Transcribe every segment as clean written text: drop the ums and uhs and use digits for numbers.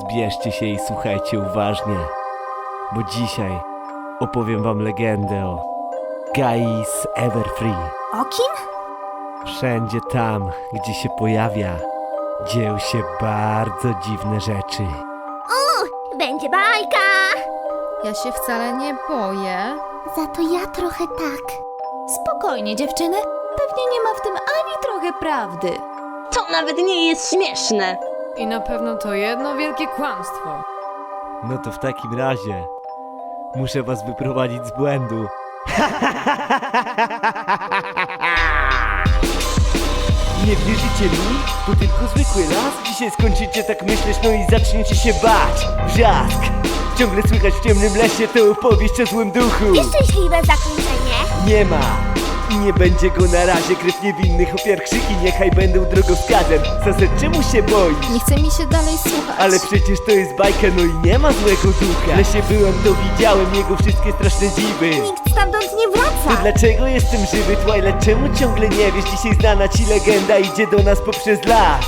Zbierzcie się i słuchajcie uważnie, bo dzisiaj opowiem wam legendę o Gai z Everfree. O kim? Wszędzie tam, gdzie się pojawia, dzieją się bardzo dziwne rzeczy. Będzie bajka! Ja się wcale nie boję. Za to ja trochę tak. Spokojnie, dziewczyny. Pewnie nie ma w tym ani trochę prawdy. To nawet nie jest śmieszne. I na pewno to jedno wielkie kłamstwo. No to w takim razie muszę was wyprowadzić z błędu. Nie wierzycie mi? To tylko zwykły las. Dzisiaj skończycie tak myśleć, no i zaczniecie się bać. Wrzask! Ciągle słychać w ciemnym lesie tę opowieść o złym duchu. Szczęśliwe zakończenie. Nie ma i nie będzie go na razie. Krew niewinnych ofiar, krzyki niechaj będą drogowskazem. Zaset, czemu się boisz? Nie chce mi się dalej słuchać. Ale przecież to jest bajka, no i nie ma złego ducha. W lesie byłem, to widziałem jego wszystkie straszne dziwy. Nikt stamtąd nie To wraca. dlaczego jestem żywy, Twilight? Czemu ciągle nie wiesz? Dzisiaj znana ci legenda idzie do nas poprzez las.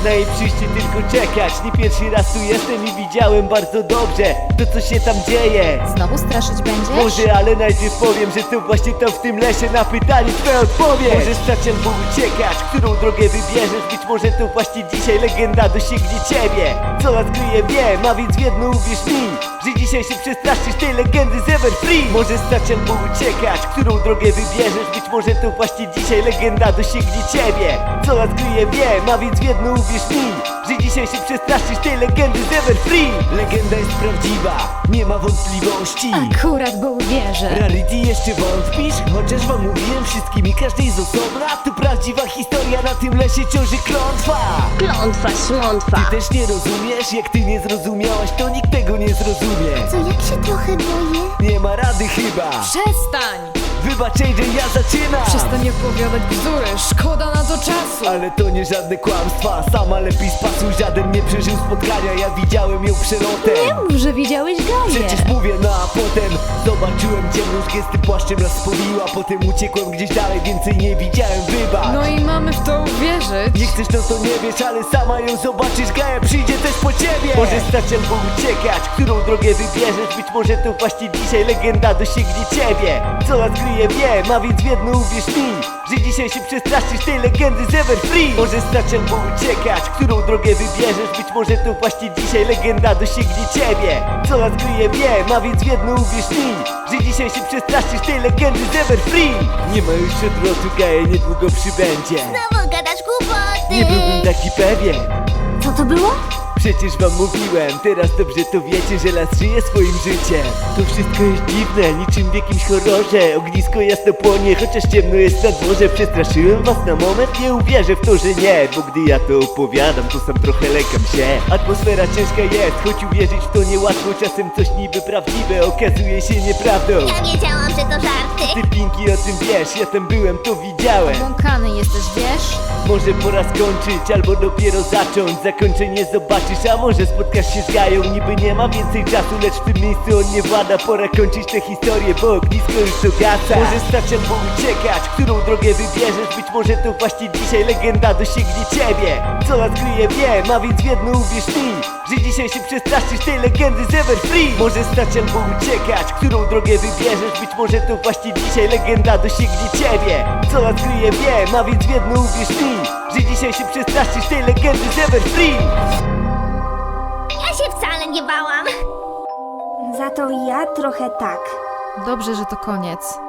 Na jej przyjście tylko czekać. Nie pierwszy raz tu jestem i widziałem bardzo dobrze to, co się tam dzieje. Znowu straszyć będziesz? Może, ale najpierw powiem, że to właśnie tam w tym lesie na pytanie twoja odpowiedź. Możesz stać albo uciekać, którą drogę wybierzesz. Być może to właśnie dzisiaj legenda dosięgnie ciebie. Co nas kryje wiem, a więc w jedno uwierz mi, że dzisiaj się przestraszysz tej legendy z Everfree. Możesz stać albo uciekać, którą drogę wybierzesz. Być może to właśnie dzisiaj legenda dosięgnie ciebie. Co nas kryje wiem, a więc w jedno uwierz mi, że dzisiaj się przestraszysz tej legendy z Everfree. Legenda jest prawdziwa, nie ma wątpliwości. Akurat, bo uwierzę. Rarity, jeszcze wątpisz? Chociaż wam mówiłem wszystkimi, każdej z osobna. To prawdziwa historia, na tym lesie ciąży klątwa. Klątwa, śmątwa. Ty też nie rozumiesz? Jak ty nie zrozumiałaś, to nikt tego nie zrozumie. Co, jak się trochę boję? Nie ma rady chyba. Przestań! Wybacz, AJ, ja zaczynam. Przestań opowiadać bzdury, szkoda na to czasu. Ale to nie żadne kłamstwa, sama lepiej spasuj. Żaden nie przeżył spotkania, ja widziałem ją przelotem. Nie mów, że widziałeś Gaję. Przecież mówię, no a potem zobaczyłem ciemną z gesty płaszczem raz spowiła. Potem uciekłem gdzieś dalej, więcej nie widziałem, wybacz. No i mamy w to uwierzyć. Nie chcesz, no to nie wiesz, ale sama ją zobaczysz. Gaja przyjdzie też po ciebie. Możesz stać albo uciekać, którą drogę wybierzesz. Być może to właśnie dzisiaj legenda dosięgnie ciebie. Co nas kryje wiem, a więc w jedno uwierz mi, że dzisiaj się przestraszysz tej legendy z Everfree. Możesz stać albo uciekać, którą drogę wybierzesz. Być może to właśnie dzisiaj legenda dosięgnie ciebie. Co nas kryje wiem, a więc w jedno uwierz mi, że dzisiaj się przestraszysz tej legendy z Everfree. Nie ma już odwrotu, Gaja niedługo przybędzie. Znowu gadasz głupoty. Nie byłbym taki pewien. Co to było? Przecież wam mówiłem, teraz dobrze to wiecie, że las żyje swoim życiem. To wszystko jest dziwne, niczym w jakimś horrorze. Ognisko jasno płonie, chociaż ciemno jest na dworze. Przestraszyłem was na moment, nie uwierzę w to, że nie. Bo gdy ja to opowiadam, to sam trochę lekam się. Atmosfera ciężka jest, choć uwierzyć w to niełatwo. Czasem coś niby prawdziwe okazuje się nieprawdą. Ja wiedziałam, że to żarty. Ty, Pinki, o tym wiesz, ja tam byłem, to widziałem. Błąkany jesteś, wiesz? Może pora skończyć, albo dopiero zacząć. Zakończenie zobaczysz, a może spotkasz się z Gają. Niby nie ma więcej czasu, lecz w tym miejscu on nie włada. Pora kończyć tę historię, bo ognisko już dogasa. Może stać albo uciekać, którą drogę wybierzesz. Być może to właśnie dzisiaj legenda dosięgnie ciebie. Co nas kryje wiem, a więc w jedno uwierz mi, że dzisiaj się przestraszysz tej legendy z Everfree. Może stać albo uciekać, którą drogę wybierzesz. Być może to właśnie dzisiaj legenda dosięgnie ciebie. Co nas kryje wiem, a więc w jedno uwierz mi, że dzisiaj się przestraszysz tej legendy z Everfree. Ja się wcale nie bałam. Za to ja trochę tak. Dobrze, że to koniec.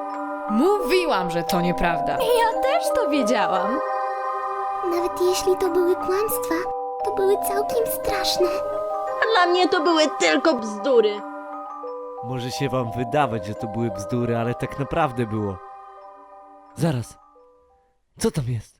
Mówiłam, że to nieprawda. Ja też to wiedziałam. Nawet jeśli to były kłamstwa, to były całkiem straszne. Dla mnie to były tylko bzdury. Może się wam wydawać, że to były bzdury, ale tak naprawdę było. Zaraz. Co tam jest?